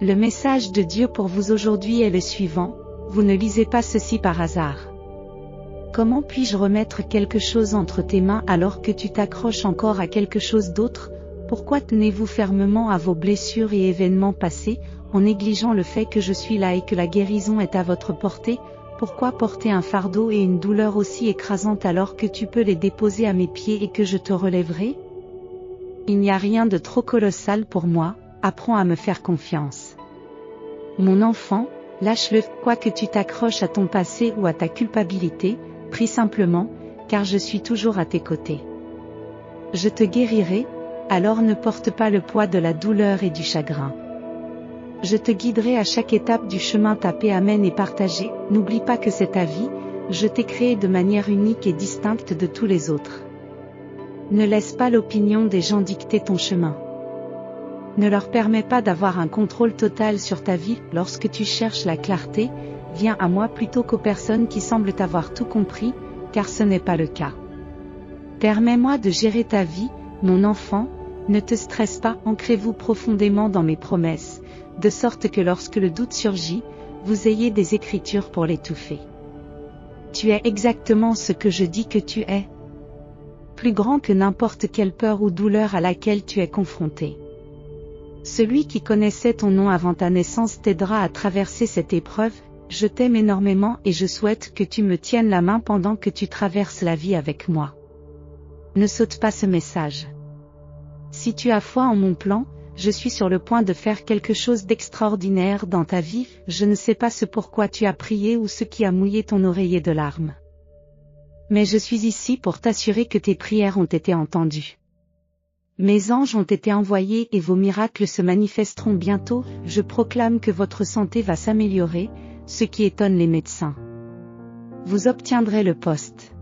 Le message de Dieu pour vous aujourd'hui est le suivant: vous ne lisez pas ceci par hasard. Comment puis-je remettre quelque chose entre tes mains alors que tu t'accroches encore à quelque chose d'autre? Pourquoi tenez-vous fermement à vos blessures et événements passés, en négligeant le fait que je suis là et que la guérison est à votre portée? Pourquoi porter un fardeau et une douleur aussi écrasante alors que tu peux les déposer à mes pieds et que je te relèverai? Il n'y a rien de trop colossal pour moi, apprends à me faire confiance. Mon enfant, lâche-le, quoi que tu t'accroches à ton passé ou à ta culpabilité, prie simplement, car je suis toujours à tes côtés. Je te guérirai, alors ne porte pas le poids de la douleur et du chagrin. Je te guiderai à chaque étape du chemin, ta paix amène et partagée. N'oublie pas que c'est ta vie, je t'ai créé de manière unique et distincte de tous les autres. Ne laisse pas l'opinion des gens dicter ton chemin. Ne leur permets pas d'avoir un contrôle total sur ta vie. Lorsque tu cherches la clarté, viens à moi plutôt qu'aux personnes qui semblent avoir tout compris, car ce n'est pas le cas. Permets-moi de gérer ta vie, mon enfant, ne te stresse pas, ancrez-vous profondément dans mes promesses, de sorte que lorsque le doute surgit, vous ayez des écritures pour l'étouffer. Tu es exactement ce que je dis que tu es. Plus grand que n'importe quelle peur ou douleur à laquelle tu es confronté. Celui qui connaissait ton nom avant ta naissance t'aidera à traverser cette épreuve. Je t'aime énormément et je souhaite que tu me tiennes la main pendant que tu traverses la vie avec moi. Ne saute pas ce message. Si tu as foi en mon plan, je suis sur le point de faire quelque chose d'extraordinaire dans ta vie. Je ne sais pas ce pourquoi tu as prié ou ce qui a mouillé ton oreiller de larmes. Mais je suis ici pour t'assurer que tes prières ont été entendues. Mes anges ont été envoyés et vos miracles se manifesteront bientôt. Je proclame que votre santé va s'améliorer, ce qui étonne les médecins. Vous obtiendrez le poste.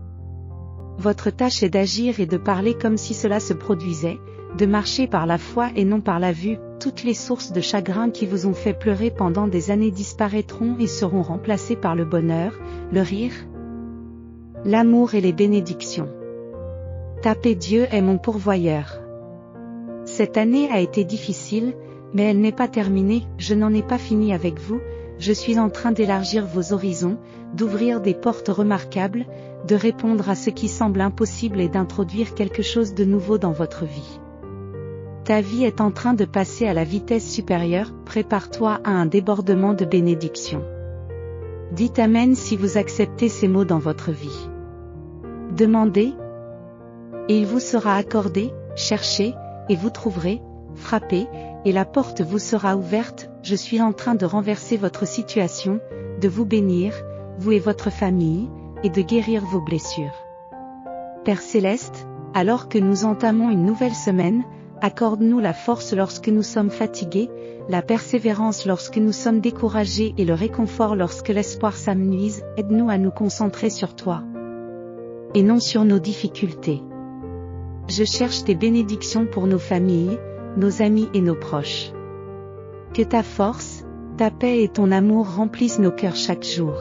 Votre tâche est d'agir et de parler comme si cela se produisait, de marcher par la foi et non par la vue. Toutes les sources de chagrin qui vous ont fait pleurer pendant des années disparaîtront et seront remplacées par le bonheur, le rire, l'amour et les bénédictions. Tapez Dieu est mon pourvoyeur. Cette année a été difficile, mais elle n'est pas terminée, je n'en ai pas fini avec vous, je suis en train d'élargir vos horizons, d'ouvrir des portes remarquables, de répondre à ce qui semble impossible et d'introduire quelque chose de nouveau dans votre vie. Ta vie est en train de passer à la vitesse supérieure, prépare-toi à un débordement de bénédictions. Dites Amen si vous acceptez ces mots dans votre vie. Demandez, et il vous sera accordé, cherchez, et vous trouverez, frappez, et la porte vous sera ouverte. Je suis en train de renverser votre situation, de vous bénir, vous et votre famille, et de guérir vos blessures. Père Céleste, alors que nous entamons une nouvelle semaine, accorde-nous la force lorsque nous sommes fatigués, la persévérance lorsque nous sommes découragés et le réconfort lorsque l'espoir s'amenuise. Aide-nous à nous concentrer sur toi, et non sur nos difficultés. Je cherche tes bénédictions pour nos familles, nos amis et nos proches. Que ta force, ta paix et ton amour remplissent nos cœurs chaque jour.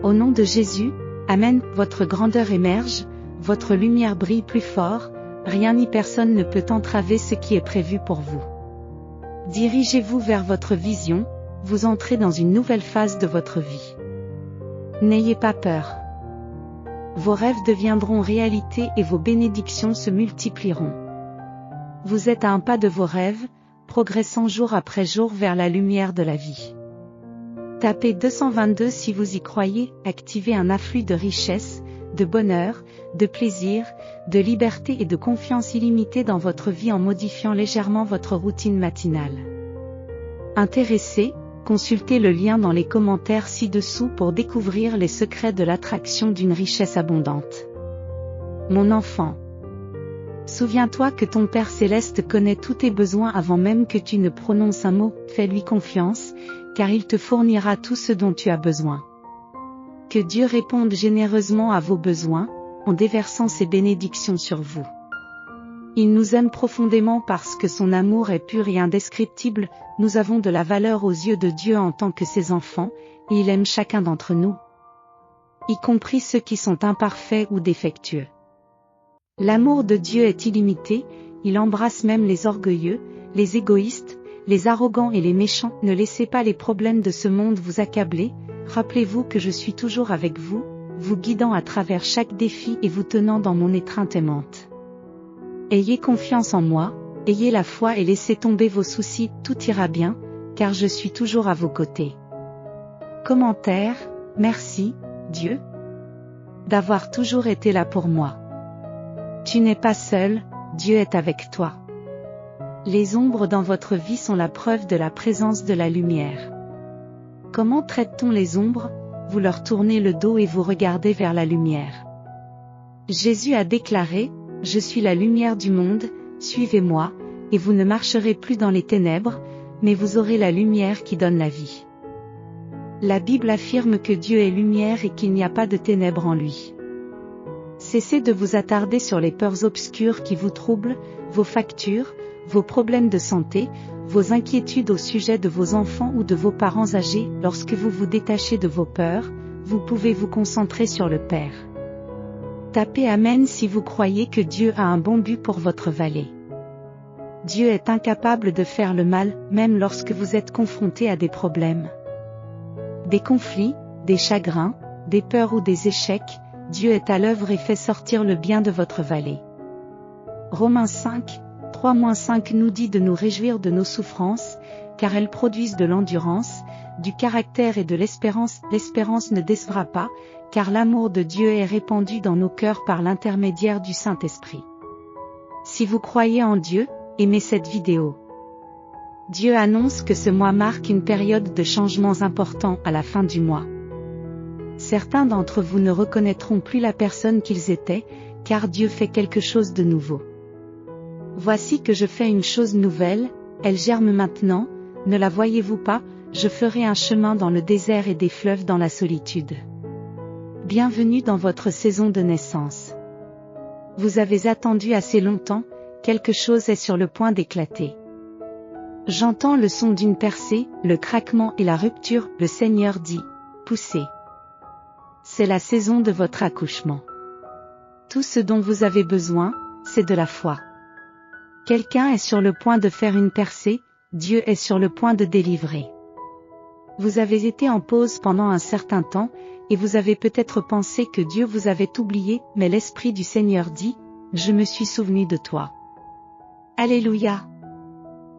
Au nom de Jésus, Amen. Votre grandeur émerge, votre lumière brille plus fort, rien ni personne ne peut entraver ce qui est prévu pour vous. Dirigez-vous vers votre vision, vous entrez dans une nouvelle phase de votre vie. N'ayez pas peur. Vos rêves deviendront réalité et vos bénédictions se multiplieront. Vous êtes à un pas de vos rêves, progressant jour après jour vers la lumière de la vie. Tapez 222 si vous y croyez, activez un afflux de richesse, de bonheur, de plaisir, de liberté et de confiance illimitée dans votre vie en modifiant légèrement votre routine matinale. Intéressé, consultez le lien dans les commentaires ci-dessous pour découvrir les secrets de l'attraction d'une richesse abondante. Mon enfant, souviens-toi que ton Père Céleste connaît tous tes besoins avant même que tu ne prononces un mot. Fais-lui confiance, car il te fournira tout ce dont tu as besoin. Que Dieu réponde généreusement à vos besoins, en déversant ses bénédictions sur vous. Il nous aime profondément parce que son amour est pur et indescriptible. Nous avons de la valeur aux yeux de Dieu en tant que ses enfants, et il aime chacun d'entre nous, y compris ceux qui sont imparfaits ou défectueux. L'amour de Dieu est illimité, il embrasse même les orgueilleux, les égoïstes, les arrogants et les méchants, ne laissez pas les problèmes de ce monde vous accabler, rappelez-vous que je suis toujours avec vous, vous guidant à travers chaque défi et vous tenant dans mon étreinte aimante. Ayez confiance en moi, ayez la foi et laissez tomber vos soucis, tout ira bien, car je suis toujours à vos côtés. Commentaire, merci, Dieu, d'avoir toujours été là pour moi. Tu n'es pas seul, Dieu est avec toi. Les ombres dans votre vie sont la preuve de la présence de la lumière. Comment traite-t-on les ombres? Vous leur tournez le dos et vous regardez vers la lumière. Jésus a déclaré, « Je suis la lumière du monde, suivez-moi, et vous ne marcherez plus dans les ténèbres, mais vous aurez la lumière qui donne la vie. » La Bible affirme que Dieu est lumière et qu'il n'y a pas de ténèbres en lui. Cessez de vous attarder sur les peurs obscures qui vous troublent, vos factures, vos problèmes de santé, vos inquiétudes au sujet de vos enfants ou de vos parents âgés. Lorsque vous vous détachez de vos peurs, vous pouvez vous concentrer sur le Père. Tapez Amen si vous croyez que Dieu a un bon but pour votre vallée. Dieu est incapable de faire le mal, même lorsque vous êtes confronté à des problèmes. Des conflits, des chagrins, des peurs ou des échecs, Dieu est à l'œuvre et fait sortir le bien de votre vallée. Romains 5, 3-5 nous dit de nous réjouir de nos souffrances, car elles produisent de l'endurance, du caractère et de l'espérance. L'espérance ne décevra pas, car l'amour de Dieu est répandu dans nos cœurs par l'intermédiaire du Saint-Esprit. Si vous croyez en Dieu, aimez cette vidéo. Dieu annonce que ce mois marque une période de changements importants à la fin du mois. Certains d'entre vous ne reconnaîtront plus la personne qu'ils étaient, car Dieu fait quelque chose de nouveau. Voici que je fais une chose nouvelle, elle germe maintenant, ne la voyez-vous pas? Je ferai un chemin dans le désert et des fleuves dans la solitude. Bienvenue dans votre saison de naissance. Vous avez attendu assez longtemps, quelque chose est sur le point d'éclater. J'entends le son d'une percée, le craquement et la rupture. Le Seigneur dit, poussez. C'est la saison de votre accouchement. Tout ce dont vous avez besoin, c'est de la foi. Quelqu'un est sur le point de faire une percée, Dieu est sur le point de délivrer. Vous avez été en pause pendant un certain temps, et vous avez peut-être pensé que Dieu vous avait oublié, mais l'Esprit du Seigneur dit, je me suis souvenu de toi. Alléluia.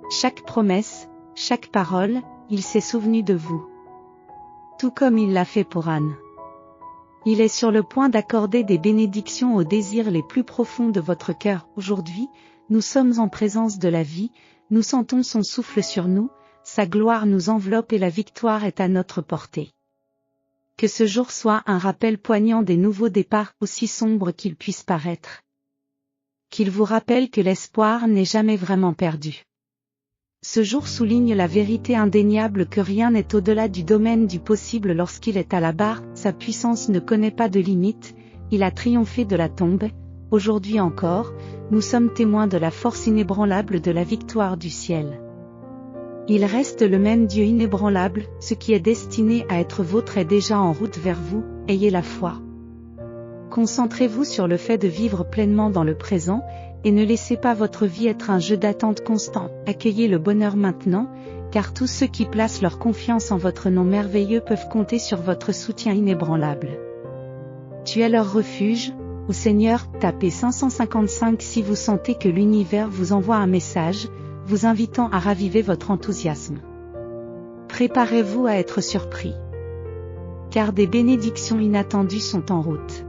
Chaque promesse, chaque parole, il s'est souvenu de vous. Tout comme il l'a fait pour Anne. Il est sur le point d'accorder des bénédictions aux désirs les plus profonds de votre cœur. Aujourd'hui, nous sommes en présence de la vie, nous sentons son souffle sur nous, sa gloire nous enveloppe et la victoire est à notre portée. Que ce jour soit un rappel poignant des nouveaux départs, aussi sombres qu'ils puissent paraître. Qu'il vous rappelle que l'espoir n'est jamais vraiment perdu. Ce jour souligne la vérité indéniable que rien n'est au-delà du domaine du possible lorsqu'il est à la barre, sa puissance ne connaît pas de limite, il a triomphé de la tombe. Aujourd'hui encore, nous sommes témoins de la force inébranlable de la victoire du ciel. Il reste le même Dieu inébranlable, ce qui est destiné à être vôtre est déjà en route vers vous, ayez la foi. Concentrez-vous sur le fait de vivre pleinement dans le présent, et ne laissez pas votre vie être un jeu d'attente constant. Accueillez le bonheur maintenant, car tous ceux qui placent leur confiance en votre nom merveilleux peuvent compter sur votre soutien inébranlable. Tu es leur refuge, ô Seigneur. Tapez 555 si vous sentez que l'univers vous envoie un message, vous invitant à raviver votre enthousiasme. Préparez-vous à être surpris. Car des bénédictions inattendues sont en route.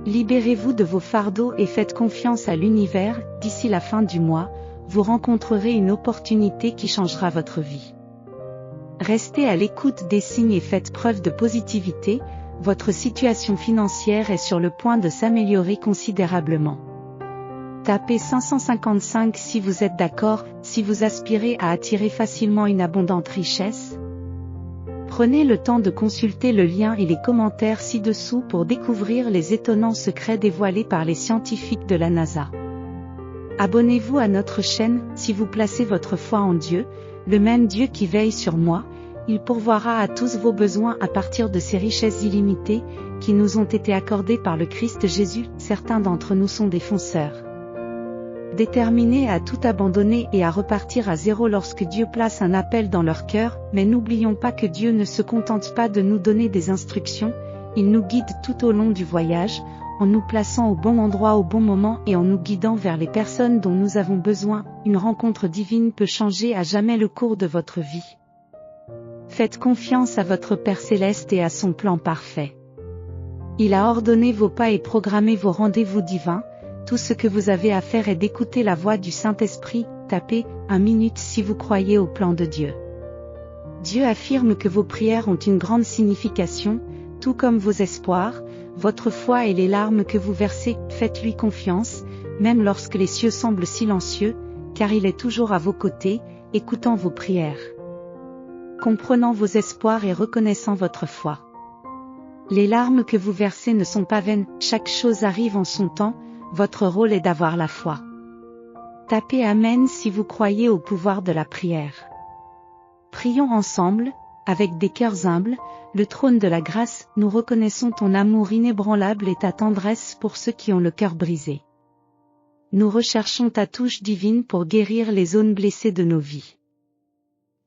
Libérez-vous de vos fardeaux et faites confiance à l'univers. D'ici la fin du mois, vous rencontrerez une opportunité qui changera votre vie. Restez à l'écoute des signes et faites preuve de positivité, votre situation financière est sur le point de s'améliorer considérablement. Tapez 555 si vous êtes d'accord, si vous aspirez à attirer facilement une abondante richesse. Prenez le temps de consulter le lien et les commentaires ci-dessous pour découvrir les étonnants secrets dévoilés par les scientifiques de la NASA. Abonnez-vous à notre chaîne, si vous placez votre foi en Dieu, le même Dieu qui veille sur moi, il pourvoira à tous vos besoins à partir de ces richesses illimitées, qui nous ont été accordées par le Christ Jésus. Certains d'entre nous sont des fonceurs. déterminés à tout abandonner et à repartir à zéro lorsque Dieu place un appel dans leur cœur, mais n'oublions pas que Dieu ne se contente pas de nous donner des instructions, il nous guide tout au long du voyage, en nous plaçant au bon endroit au bon moment et en nous guidant vers les personnes dont nous avons besoin. Une rencontre divine peut changer à jamais le cours de votre vie. Faites confiance à votre Père Céleste et à son plan parfait. Il a ordonné vos pas et programmé vos rendez-vous divins. Tout ce que vous avez à faire est d'écouter la voix du Saint-Esprit. Tapez 1 minute si vous croyez au plan de Dieu. Dieu affirme que vos prières ont une grande signification, tout comme vos espoirs, votre foi et les larmes que vous versez. Faites-lui confiance, même lorsque les cieux semblent silencieux, car il est toujours à vos côtés, écoutant vos prières, comprenant vos espoirs et reconnaissant votre foi. Les larmes que vous versez ne sont pas vaines, chaque chose arrive en son temps, votre rôle est d'avoir la foi. Tapez Amen si vous croyez au pouvoir de la prière. Prions ensemble, avec des cœurs humbles, le trône de la grâce. Nous reconnaissons ton amour inébranlable et ta tendresse pour ceux qui ont le cœur brisé. Nous recherchons ta touche divine pour guérir les zones blessées de nos vies.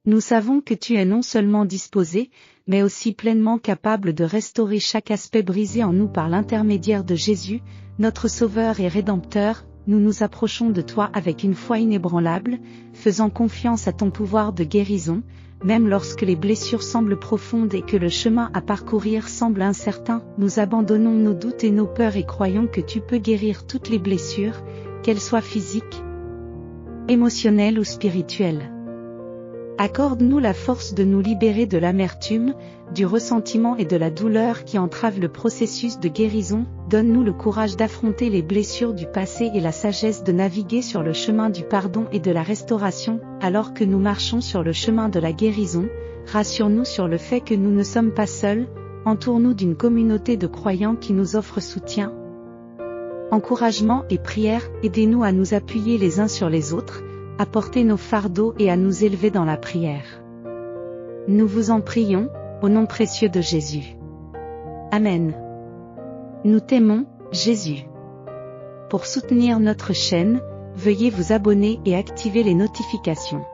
Nous savons que tu es non seulement disposé, mais aussi pleinement capable de restaurer chaque aspect brisé en nous par l'intermédiaire de Jésus, notre Sauveur et Rédempteur. Nous nous approchons de toi avec une foi inébranlable, faisant confiance à ton pouvoir de guérison, même lorsque les blessures semblent profondes et que le chemin à parcourir semble incertain. Nous abandonnons nos doutes et nos peurs et croyons que tu peux guérir toutes les blessures, qu'elles soient physiques, émotionnelles ou spirituelles. Accorde-nous la force de nous libérer de l'amertume, du ressentiment et de la douleur qui entravent le processus de guérison. Donne-nous le courage d'affronter les blessures du passé et la sagesse de naviguer sur le chemin du pardon et de la restauration. Alors que nous marchons sur le chemin de la guérison, rassure-nous sur le fait que nous ne sommes pas seuls. Entoure-nous d'une communauté de croyants qui nous offre soutien, encouragement et prière. Aidez-nous à nous appuyer les uns sur les autres, à porter nos fardeaux et à nous élever dans la prière. Nous vous en prions, au nom précieux de Jésus. Amen. Nous t'aimons, Jésus. Pour soutenir notre chaîne, veuillez vous abonner et activer les notifications.